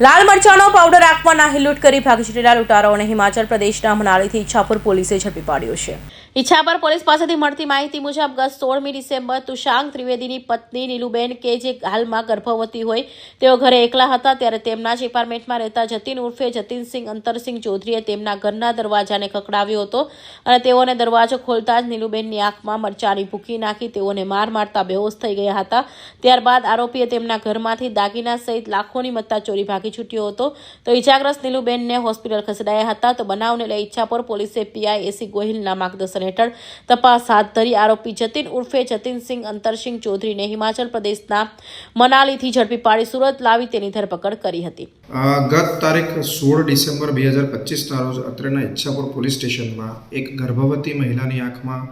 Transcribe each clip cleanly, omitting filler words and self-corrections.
લાલ મરચાનો powder આપવાના લૂંટ કરી ભાગી છૂટેલા લૂંટારાઓને હિમાચલ પ્રદેશના મનાલીથી ઈચ્છાપુર પોલીસે ઝડપી પાડ્યો છે। ઈચ્છાપુર પોલીસ પાસેથી મળતી માહિતી મુજબ ગત 16મી ડિસેમ્બર તુષાંગ ત્રિવેદીની પત્ની નીલુબેન કે જે હાલમાં ગર્ભવતી હોય તેઓ ઘરે એકલા હતા ત્યારે તેમના જ એપાર્ટમેન્ટમાં રહેતા જતીન ઉર્ફે જતીનસિંહ અંતરસિંહ ચૌધરીએ તેમના ઘરના દરવાજાને ખખડાવ્યો હતો અને તેઓને દરવાજો ખોલતા જ નીલુબેનની આંખમાં મરચાની ભૂકી નાખી તેઓને માર મારતા બેહોશ થઈ ગયા હતા। ત્યારબાદ આરોપીએ તેમના ઘરમાંથી દાગીના સહિત લાખોની મત્તા ચોરી ભાગી છૂટ્યો હતો તો ઈજાગ્રસ્ત નીલુબેનને હોસ્પિટલ ખસેડાયા હતા। તો બનાવને લઈ ઈચ્છાપુર પોલીસે પીઆઈ એસી ગોહિલના માર્ગદર્શન હેઠળ તપાસ હાથ ધરી આરોપી જતીન ઉર્ફે જતીનસિંહ અંતરસિંહ ચૌધરીને હિમાચલ પ્રદેશના મનાલીથી ઝડપી પાડી સુરત લાવી તેની ધરપકડ કરી હતી। ગત તારીખ 16 ડિસેમ્બર 2025ના રોજ અત્રેના ઈચ્છાપુર પોલીસ સ્ટેશનમાં એક ગર્ભવતી મહિલાની આંખમાં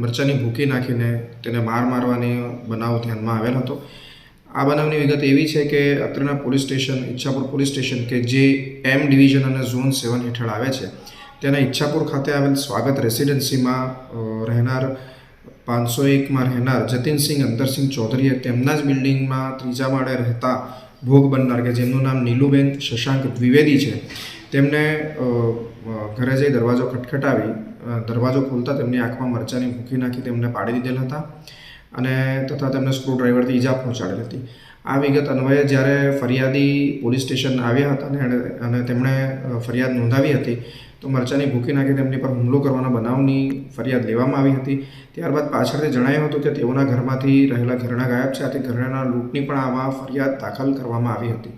મરચાની ભૂકી નાખીને તેને મારવાની બનાવ ધ્યાનમાં આવેલ હતો। આ બનાવની વિગત એવી છે કે અત્રેના police station Ichchhapur police station કે જે એમ ડિવિઝન અને ઝોન 7 હેઠળ આવે છે તેના ઈચ્છાપુર ખાતે આવેલ સ્વાગત રેસિડેન્સીમાં રહેનાર 501માં રહેનાર જતીનસિંહ અંતરસિંહ ચૌધરીએ તેમના જ બિલ્ડિંગમાં ત્રીજા માળે રહેતા ભોગ બનનાર કે જેમનું નામ નીલુબેન શશાંક દ્વિવેદી છે તેમને ઘરે જઈ દરવાજો ખટખટાવી દરવાજો ખોલતા તેમની આંખમાં મરચાની ભૂકી નાખી તેમને પાડી દીધેલ હતા અને તથા તેમને સ્ક્રૂડ્રાઈવરથી ઈજા પહોંચાડેલ હતી। આ વિગત અન્વયે જ્યારે ફરિયાદી પોલીસ સ્ટેશન આવ્યા હતા અને તેમણે ફરિયાદ નોંધાવી હતી તો મરચાની ભૂકી નાખી તેમની પર હુમલો કરવાના બનાવની ફરિયાદ લેવામાં આવી હતી। ત્યારબાદ પાછળથી જણાયું હતું કે તેઓના ઘરમાંથી રહેલા ઘરેણાં ગાયબ છે, આથી ઘરેણાના લૂંટની પણ આમાં ફરિયાદ દાખલ કરવામાં આવી હતી।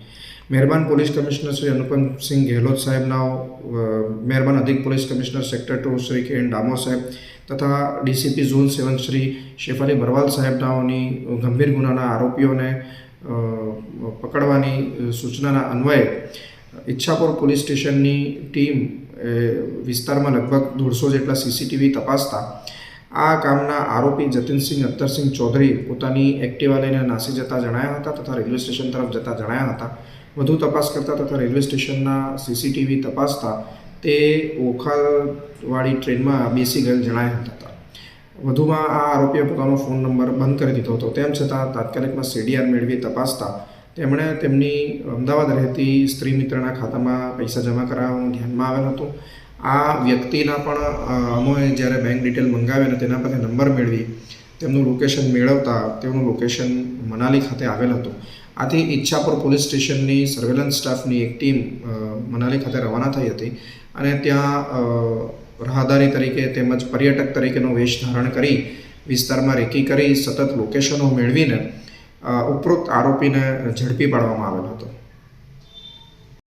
મહેરબાન પોલીસ કમિશનર શ્રી અનુપમસિંહ ગેહલોત સાહેબના મહેરબાન અધિક પોલીસ કમિશનર સેક્ટર 2 શ્રી કે એન ડામોર સાહેબ તથા ડીસીપી ઝોન 7 શ્રી શેફાલી બરવાલ સાહેબનાઓની ગંભીર ગુનાના આરોપીઓને પકડવાની સૂચનાના અન્વયે ઈચ્છાપુર પોલીસ સ્ટેશનની ટીમ વિસ્તારમાં લગભગ 150 જેટલા સીસીટીવી તપાસતા આ કામના આરોપી જતીનસિંહ અંતરસિંહ ચૌધરી પોતાની એક્ટિવા લઈને નાસી જતા જણાયા હતા તથા રેલવે સ્ટેશન તરફ જતા જણાયા હતા। વધુ તપાસ કરતા તથા રેલવે સ્ટેશનના સીસીટીવી તપાસતા તે ઓખાવાળી ટ્રેનમાં બેસી ગયેલ જણાયા હતા। વધુમાં આ આરોપીએ પોતાનો ફોન નંબર બંધ કરી દીધો હતો, તેમ છતાં તાત્કાલિકમાં સીડીઆર મેળવી તપાસતા તેમણે તેમની અમદાવાદ રહેતી સ્ત્રી મિત્રના ખાતામાં પૈસા જમા કરાવવાનું ધ્યાનમાં આવેલ હતું। આ વ્યક્તિના પણ અમોએ જ્યારે બેંક ડિટેલ મંગાવી અને તેના પરથી નંબર મેળવી તેમનું લોકેશન મેળવતા તેનું લોકેશન મનાલી ખાતે આવેલ હતું। આથી ઈચ્છાપુર પોલીસ સ્ટેશનની સર્વેલન્સ સ્ટાફની એક ટીમ મનાલી ખાતે રવાના થઈ હતી અને ત્યાં રાહદારી તરીકે તેમજ પર્યટક તરીકેનો વેશ ધારણ કરી વિસ્તારમાં રેકી કરી સતત લોકેશનો મેળવીને ઉપરોક્ત આરોપીને ઝડપી પાડવામાં આવેલો હતો।